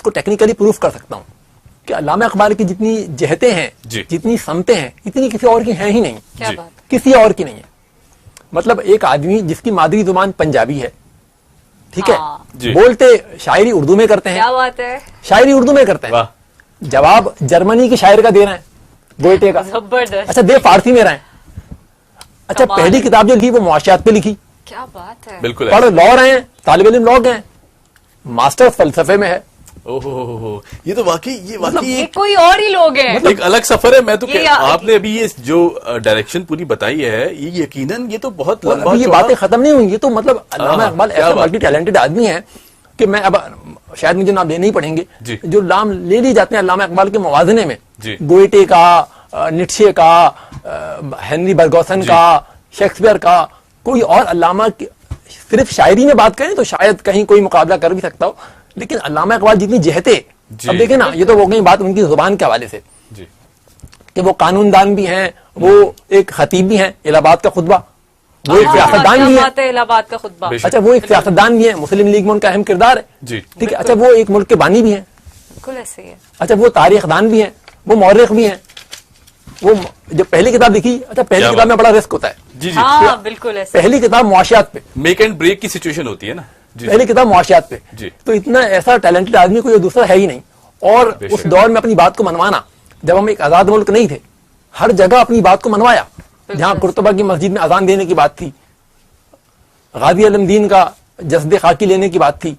کو technically proof کر سکتا ہوں کہ علامہ اقبال کی جتنی جہتیں ہیں, جتنی سمتیں ہیں, اتنی کسی اور کی ہیں ہی نہیں, کسی اور کی نہیں ہے. مطلب ایک آدمی جس کی مادری زبان پنجابی ہے, ٹھیک ہے, بولتے شاعری اردو میں کرتے ہیں, کیا بات ہے, شاعری اردو میں کرتے ہیں, جواب جرمنی کے شاعر کا دے رہے ہیں, گوئٹے کا, اچھا دے فارسی میں رہے ہیں, اچھا پہلی کتاب جو لکھی وہ معاشیات پہ لکھی, کیا بات ہے, بالکل پڑھ لا رہے ہیں, طالب علم لوگ ہیں, ماسٹر فلسفے میں ہے. یہ تو واقعی کوئی اور ہی لوگ ہیں, ایک الگ سفر ہے. میں تو آپ نے ابھی یہ جو ڈائریکشن پوری بتائی ہے, یہ یقیناً یہ تو بہت لمبا, یہ باتیں ختم نہیں ہوئی. یہ تو مطلب علامہ اقبال ایسا ملٹی ٹیلنٹڈ آدمی ہے کہ میں اب شاید مجھے نام لینے ہی پڑیں گے, جو نام لے لیے جاتے ہیں علامہ اقبال کے موازنے میں, گوئٹے کا, نیٹشے کا, ہنری برگوسن کا, شیکسپیئر کا, کوئی اور علامہ صرف شاعری میں بات کریں تو شاید کہیں کوئی مقابلہ کر بھی سکتا ہو, لیکن علامہ اقبال جتنی جہتیں, اب دیکھیں نا, یہ تو وہ گئی بات ان کی زبان کے حوالے سے کہ وہ قانون دان بھی ہیں, وہ ایک خطیب بھی ہیں, الہ آباد کا خطبہ, وہ ایک سیاستدان بھی ہیں, الہ آباد کا خطبہ, اچھا وہ ایک سیاستدان بھی ہیں, مسلم لیگ میں ان کا اہم کردار ہے, ٹھیک ہے, اچھا وہ ایک ملک کے بانی بھی ہیں, بالکل ایسے ہی ہے, اچھا وہ تاریخ دان بھی ہیں, وہ مورخ بھی ہیں. وہ جو پہلی کتاب لکھی, اچھا پہلی کتاب میں بڑا رسک ہوتا ہے, بالکل ایسے, پہلی کتاب معاشیات پہ, میک اینڈ بریک کی سچویشن ہوتی ہے نا, پہلی کتاب معاشیات پہ, تو اتنا ایسا ٹیلنٹڈ آدمی کوئی دوسرا ہے ہی نہیں. اور اس دور میں اپنی بات کو منوانا, جب ہم ایک آزاد ملک نہیں تھے, ہر جگہ اپنی بات کو منوایا. جہاں قرطبہ کی مسجد میں اذان دینے کی بات تھی, غازی علم دین کا جسد خاکی لینے کی بات تھی,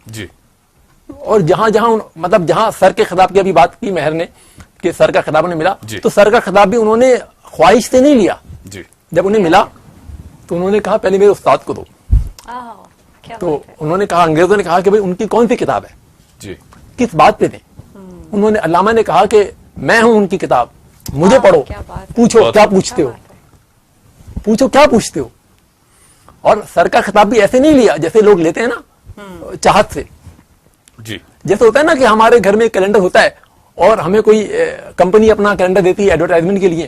اور جہاں جہاں مطلب جہاں سر کے خطاب کی ابھی بات کی مہر نے کہ سر کا خطاب انہیں ملا, تو سر کا خطاب بھی انہوں نے خواہش سے نہیں لیا. جب انہیں ملا تو انہوں نے کہا پہلے میرے استاد کو دو. تو انہوں نے کہا, انگریزوں نے کہا کہ بھائی ان کی کون سی کتاب ہے, کس بات پہ دیں. انہوں نے, علامہ نے کہا کہ میں ہوں ان کی کتاب, مجھے پڑھو, پوچھو کیا پوچھتے ہو, پوچھو کیا پوچھتے ہو. اور سر کا خطاب بھی ایسے نہیں لیا جیسے لوگ لیتے ہیں نا چاہت سے. جیسے ہوتا ہے نا کہ ہمارے گھر میں ایک کیلنڈر ہوتا ہے اور ہمیں کوئی کمپنی اپنا کیلنڈر دیتی ہے ایڈورٹائزمنٹ کے لیے,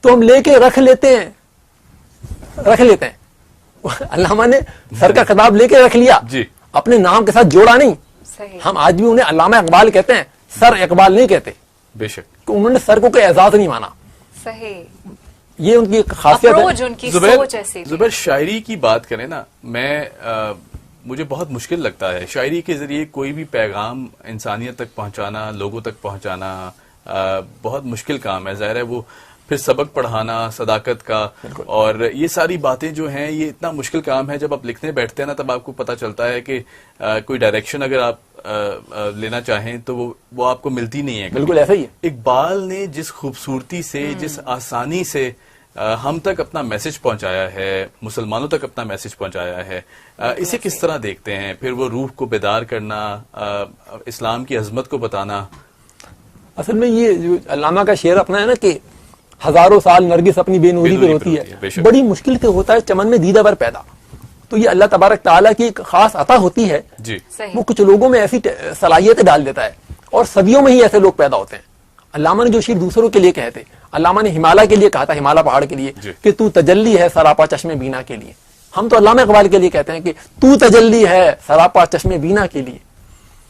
تو ہم لے کے رکھ لیتے ہیں. علامہ نے سر کا خطاب لے کے رکھ لیا, اپنے نام کے ساتھ جوڑا نہیں. ہم آج بھی انہیں علامہ اقبال کہتے ہیں, سر اقبال نہیں کہتے. بے شک, انہوں نے سر کو کوئی اعزاز نہیں مانا. صحیح, یہ ان کی خاصیت ہے. زبیر, شاعری کی بات کریں نا, مجھے بہت مشکل لگتا ہے شاعری کے ذریعے کوئی بھی پیغام انسانیت تک پہنچانا, لوگوں تک پہنچانا بہت مشکل کام ہے. ظاہر ہے وہ پھر سبق پڑھانا, صداقت کا, اور یہ ساری باتیں جو ہیں یہ اتنا مشکل کام ہے. جب آپ لکھنے بیٹھتے ہیں نا تب آپ کو پتا چلتا ہے کہ کوئی ڈائریکشن اگر آپ لینا چاہیں تو وہ آپ کو ملتی نہیں ہے. بالکل ایسا ہی ہے. اقبال نے جس خوبصورتی سے, جس آسانی سے ہم تک اپنا میسج پہنچایا ہے, مسلمانوں تک اپنا میسج پہنچایا ہے, اسے کس طرح دیکھتے ہیں؟ پھر وہ روح کو بیدار کرنا, اسلام کی عظمت کو بتانا. اصل میں یہ جو علامہ کا شعر اپنا ہے نا کہ ہزاروں سال نرگس اپنی بے نوری پہ ہوتی ہے, بڑی مشکل سے ہوتا ہے چمن میں دیدہ بر پیدا. تو یہ اللہ تبارک تعالیٰ کی ایک خاص عطا ہوتی ہے, وہ کچھ لوگوں میں ایسی صلاحیتیں ڈال دیتا ہے, اور صدیوں میں ہی ایسے لوگ پیدا ہوتے ہیں. علامہ نے جو شعر دوسروں کے لیے کہے تھے, علامہ نے ہمالیہ کے لیے کہا تھا, ہمالیہ پہاڑ کے لیے, کہ تو تجلی ہے سراپا چشم بینا کے لیے. ہم تو علامہ اقبال کے لیے کہتے ہیں کہ تو تجلی ہے سراپا چشم بینا کے لیے.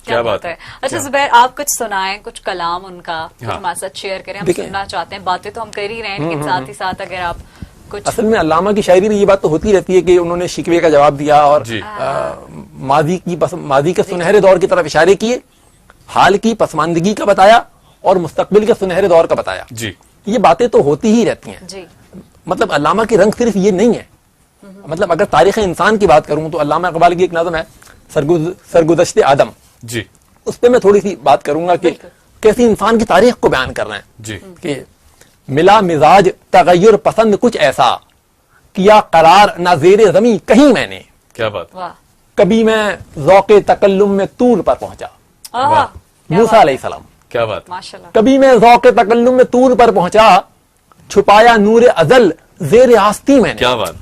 کیا بات ہے. اچھا زبیر, آپ کچھ سنائیں, کچھ کلام ان کا ہمارے ساتھ شیئر کریں, ہم سننا چاہتے ہیں. باتیں تو ہم کر ہی رہے ہیں, لیکن ساتھ ہی ساتھ اگر آپ کچھ. اصل میں علامہ کی شاعری میں یہ بات تو ہوتی رہتی ہے کہ انہوں نے شکوے کا جواب دیا, اور ماضی کے سنہرے دور کی طرف اشارے کیے, حال کی پسماندگی کا بتایا, اور مستقبل کے سنہرے دور کا بتایا. یہ باتیں تو ہوتی ہی رہتی ہیں. مطلب علامہ کی رنگ صرف یہ نہیں ہے. مطلب اگر تاریخ انسان کی بات کروں تو علامہ اقبال کی ایک نظم ہے سرگزشت آدم, اس پہ میں تھوڑی سی بات کروں گا کہ کیسی انسان کی تاریخ کو بیان کر رہے ہیں. کہ ملا مزاج تغیر پسند کچھ ایسا, کیا قرار نہ زیر زمین کہیں میں نے. کیا بات. کبھی میں ذوق تکلم میں طور پر پہنچا, موسیٰ علیہ السلام. کیا بات. کبھی میں ذوق تکلم میں طور پر پہنچا, چھپایا نور ازل زیر آستی میں نے. کیا بات.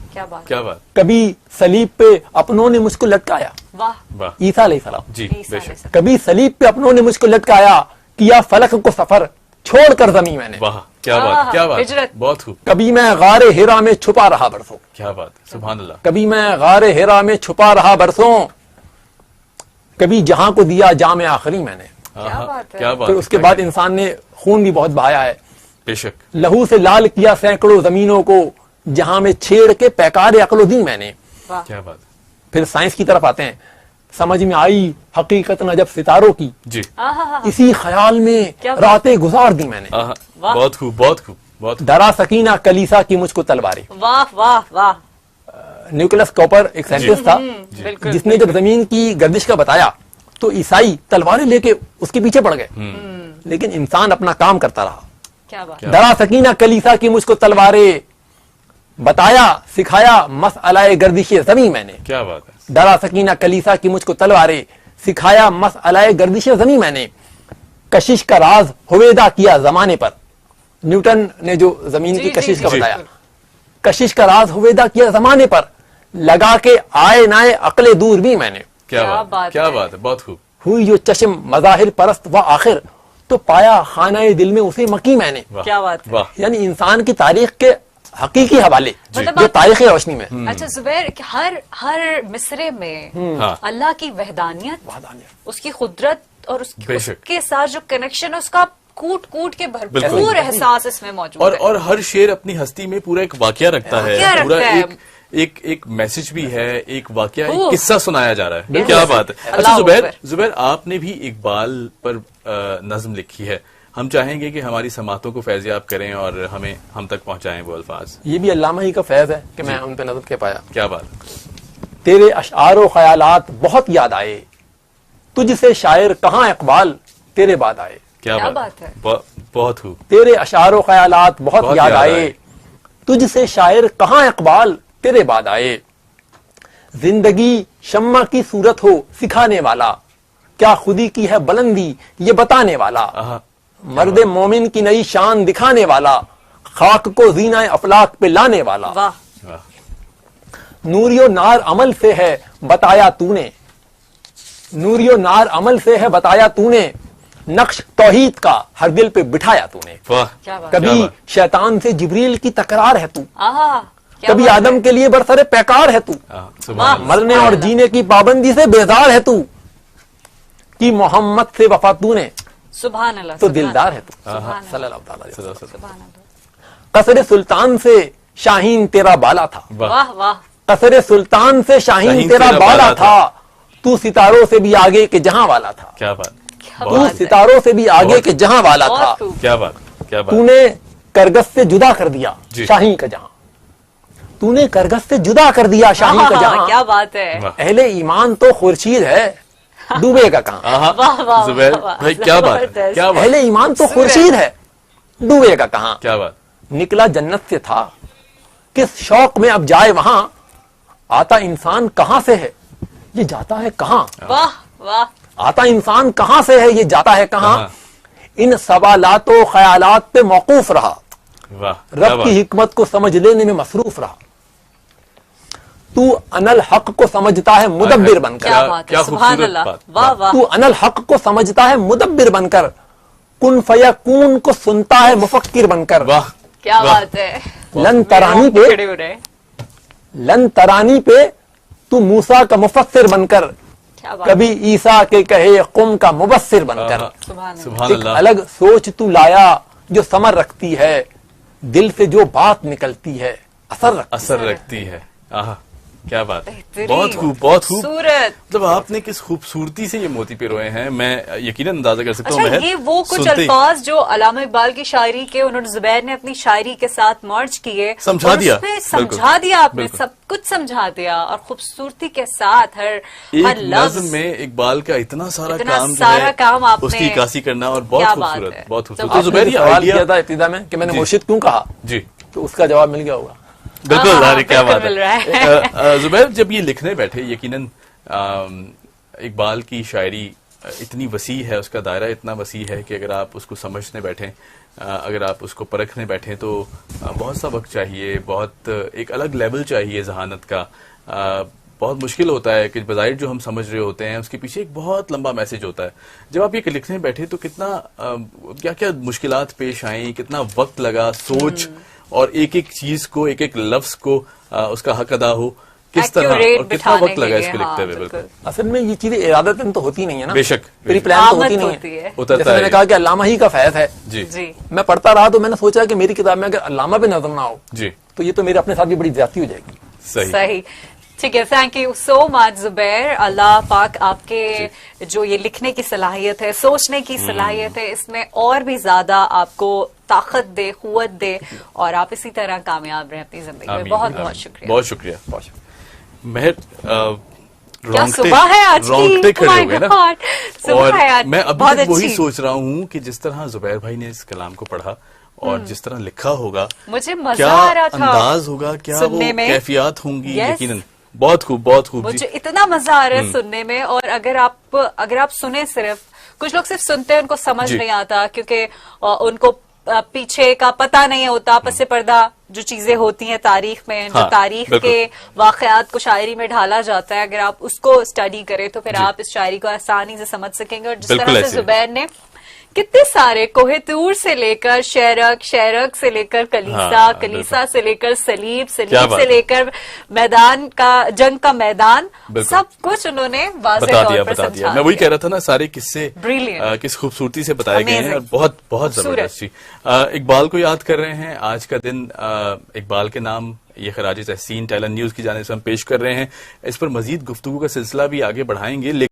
کیا بات. کبھی صلیب پہ اپنوں نے مجھ کو لٹکایا, عیسیٰ علیہ السلام. کبھی صلیب پہ اپنوں نے مجھ کو لٹکایا, کیا فلک کو سفر چھوڑ کر زمین میں نے. کیا بات. کیا بات. بہت خوب. کبھی میں غار ہیرا میں چھپا رہا برسوں. کیا بات. سبحان اللہ. کبھی میں غار ہیرا میں چھپا رہا برسوں, کبھی جہاں کو دیا جام آخری میں نے. کیا بات ہے. کیا بات پھر اس کے بعد انسان نے خون بھی بہت بہایا ہے. بے شک. لہو سے لال کیا سینکڑوں زمینوں کو, جہاں میں چھیڑ کے پیکار عقل و دین میں نے. کیا بات ہے. پھر سائنس کی طرف آتے ہیں. سمجھ میں آئی حقیقت نہ جب ستاروں کی, جی اسی خیال میں راتیں گزار دی میں نے. بہت خوب, بہت خوب, بہت. ڈرا سکینہ کلیسا کی مجھ کو تلواریں. واہ واہ واہ. نیوکلس کوپر ایک سائنٹسٹ تھا جس نے جب زمین کی گردش کا بتایا تو عیسائی تلواریں لے کے اس کے پیچھے پڑ گئے, لیکن انسان اپنا کام کرتا رہا. کیا بات. ڈرا سکینہ کلیسا کی مجھ کو تلواریں, بتایا سکھایا مسئلہ گردش زمین میں نے. کیا بات ہے. ڈرا سکینہ کلیسا کی مجھ کو تلواریں, سکھایا مسئلہ گردش زمین میں نے. کشش کا راز ہویدا کیا زمانے پر. نیوٹن نے جو زمین کی کشش کا بتایا, کشش کا راز ہویدا کیا زمانے پر, لگا کے آئے نائے عقل دور بھی میں نے. کیا بات, کیا بات ہے. بہت خوب. ہوئی جو چشم مظاہر پرست و آخر, تو پایا خانہ دل میں اسے مکی میں نے. کیا بات ہے. یعنی انسان کی تاریخ کے حقیقی حوالے جو تاریخی روشنی میں. اچھا زبیر, ہر مصرے میں اللہ کی وحدانیت, اس کی قدرت اور اس کے ساتھ جو کنیکشن ہے اس کا کوٹ کوٹ کے بھرپور احساس اس میں موجود ہے. اور ہر شعر اپنی ہستی میں پورا ایک واقعہ رکھتا ہے, پورا ایک میسج بھی ہے, ایک واقعہ, ایک قصہ سنایا جا رہا ہے. کیا بات ہے. اچھا زبیر, آپ نے بھی اقبال پر نظم لکھی ہے, ہم چاہیں گے کہ ہماری سماعتوں کو فیضیاب کریں اور ہم تک پہنچائیں وہ الفاظ. یہ بھی علامہ ہی کا فیض ہے کہ میں ان پہ نظم کہہ پایا. کیا بات. تیرے اشعار و خیالات بہت یاد آئے, تجھ سے شاعر کہاں اقبال تیرے بعد آئے. کیا بات ہے. بہت خوب. تیرے اشعار و خیالات بہت یاد آئے, تجھ سے شاعر کہاں اقبال تیرے بعد آئے. زندگی شمع کی صورت ہو سکھانے والا, کیا خودی کی ہے بلندی یہ بتانے والا. مرد مومن کی نئی شان دکھانے والا, خاک کو زینہ افلاک پہ لانے والا. نوریو نار عمل سے ہے بتایا تو نے, نوریو نار عمل سے ہے بتایا تو نے, نقش توحید کا ہر دل پہ بٹھایا تو نے. کبھی شیطان سے جبریل کی تکرار ہے تو, کبھی آدم کے لیے برسر پیکار ہے تو, مرنے اور جینے کی پابندی سے بیزار ہے تو, کہ محمد سے وفا تو نے سبحان اللہ تو دلدار ہے تو. صلی اللہ تعالی علیہ وسلم. سبحان اللہ. قصر سلطان سے شاہین تیرا بالا تھا. واہ واہ. قصر سلطان سے شاہین تیرا بالا تھا, تو ستاروں سے بھی آگے کے جہاں والا تھا. کیا بات. تو ستاروں سے بھی آگے کے جہاں والا تھا. کیا بات. کیا بات. تو نے کرگس سے جدا کر دیا شاہین کا جہاں, تو نے کرگس سے جدا کر دیا شاہین کا جہاں. کیا بات ہے. اہل ایمان تو خورشید ہے, ڈوبے گا کہاں. زبیر بھائی کیا بات ہے. کیا بات. اہل ایمان تو خورشید ہے, ڈوبے گا کہاں. کیا بات. نکلا جنت سے تھا, کس شوق میں اب جائے وہاں, آتا انسان کہاں سے ہے یہ جاتا ہے کہاں. واہ واہ. آتا انسان کہاں سے ہے یہ جاتا ہے کہاں, ان سوالات و خیالات پہ موقوف رہا, رب کی حکمت کو سمجھ لینے میں مصروف رہا. تو انل حق کو سمجھتا ہے مدبر بن کر. کیا خوبصورت بات. تو انل حق کو سمجھتا ہے مدبر بن کر, کن فیکون کو سنتا ہے مفکر بن کر. کیا بات ہے. لن ترانی پہ تو موسیٰ کا مفسر بن کر, کبھی عیسیٰ کے کہے قم کا مبصر بن کر. ایک الگ سوچ تو لایا جو ثمر رکھتی ہے, دل سے جو بات نکلتی ہے اثر رکھتی ہے. کیا بات ہے. بہت خوب, بہت خوب. مطلب آپ نے کس خوبصورتی سے یہ موتی پروئے ہیں, میں یقیناً اندازہ کر سکتا ہوں. اچھا یہ وہ کچھ الفاظ جو علامہ اقبال کی شاعری کے انہوں نے زبیر نے اپنی شاعری کے ساتھ مرج کیے, سمجھا دیا آپ نے, سب کچھ سمجھا دیا, اور خوبصورتی کے ساتھ ہر لفظ میں اقبال کا اتنا سارا کام آپ نے اس کی عکاسی کرنا, اور بہت خوبصورت, بہت خوبصورت. تو زبیر سوال کیا تھا ابتدا میں کہ میں نے مرشد کیوں کہا, جی تو اس کا جواب مل گیا ہوگا. بالکل. کیا بات ہے. زبیر جب یہ لکھنے بیٹھے, یقیناً اقبال کی شاعری اتنی وسیع ہے, اس کا دائرہ اتنا وسیع ہے کہ اگر آپ اس کو سمجھنے بیٹھیں, اگر آپ اس کو پرکھنے بیٹھیں تو بہت سا وقت چاہیے, بہت ایک الگ لیول چاہیے ذہانت کا. بہت مشکل ہوتا ہے کہ بظاہر جو ہم سمجھ رہے ہوتے ہیں اس کے پیچھے ایک بہت لمبا میسج ہوتا ہے. جب آپ یہ لکھنے بیٹھے تو کتنا کیا کیا مشکلات پیش آئیں, کتنا وقت لگا, سوچ, اور ایک ایک چیز کو, ایک ایک لفظ کو اس کا حق ادا ہو. کس طرح accurate اور کتنا بٹھانے وقت کے لگا لیے، اس کو ہاں، لکھتے ہوئے؟ بالکل۔ بالکل اصل میں یہ چیزیں ارادتاً تو ہوتی نہیں ہے نا، بے شک، پری پلان تو آمد ہوتی نہیں ہوتی ہے۔ ہے۔ اترتا جیسے میں نے ہے کہا کہ علامہ ہی کا فیض ہے، جی جی میں پڑھتا رہا تو میں نے سوچا کہ میری کتاب میں اگر علامہ پہ نظم نہ ہو جی تو یہ تو میرے اپنے ساتھ بھی بڑی زیادتی ہو جائے گی۔ صحیح صحیح، ٹھیک ہے، تھینک یو سو مچ زبیر۔ اللہ پاک آپ کے جو یہ لکھنے کی صلاحیت ہے، سوچنے کی صلاحیت ہے، اس میں اور بھی زیادہ آپ کو طاقت دے، قوت دے، اور آپ اسی طرح کامیاب رہیں اپنی زندگی میں۔ آمین، بہت آمین۔ بہت شکریہ۔ بہت شکریہ، بہت شکریہ۔ مہر کیا صبح ہے آج کی، رونگٹے کھڑے ہو گئے نا، اور صبح ہے آج، میں ابھی بہت تک وہی اچھی۔ سوچ رہا ہوں کہ جس طرح زبیر بھائی نے اس کلام کو پڑھا اور جس طرح لکھا ہوگا، مجھے مزہ کیا آ رہا تھا انداز ہوگا، کیا وہ سننے میں، کیفیات ہوں گی، Yes۔ یقیناً بہت خوب، بہت خوب جی۔ مجھے اتنا مزہ آ رہا ہے سننے میں، اور اگر آپ سنیں، صرف کچھ لوگ صرف سنتے ہیں، ان کو سمجھ جی۔ نہیں آتا کیونکہ ان کو پیچھے کا پتہ نہیں ہوتا، پس پردہ جو چیزیں ہوتی ہیں تاریخ میں، جو ہاں، تاریخ بالکل۔ کے واقعات کو شاعری میں ڈھالا جاتا ہے، اگر آپ اس کو اسٹڈی کریں تو پھر جی۔ آپ اس شاعری کو آسانی سے سمجھ سکیں گے۔ اور جس بالکل طرح سے ایسے ہی۔ زبیر نے کتنے سارے کوہ طور سے لے کر شیرک، شیرک سے لے کر کلیسا، ہاں، کلیسا سے لے کر سلیب، کیا سلیب بات سے ہے۔ لے کر میدان کا، جنگ کا میدان، بالکل۔ سب کچھ انہوں نے واضح بتا طور دیا، پر بتا دیا۔ سمجھا میں وہی دیا۔ کہہ رہا تھا نا، سارے قصے Brilliant۔ کس خوبصورتی سے بتائے گئے ہیں، Amazing۔ اور بہت بہت خوبصورت۔ زبردست جی۔ اقبال کو یاد کر رہے ہیں، آج کا دن اقبال کے نام یہ خراج تحسین ٹیلن نیوز کی جانب سے ہم پیش کر رہے ہیں۔ اس پر مزید گفتگو کا سلسلہ بھی آگے بڑھائیں گے، لیکن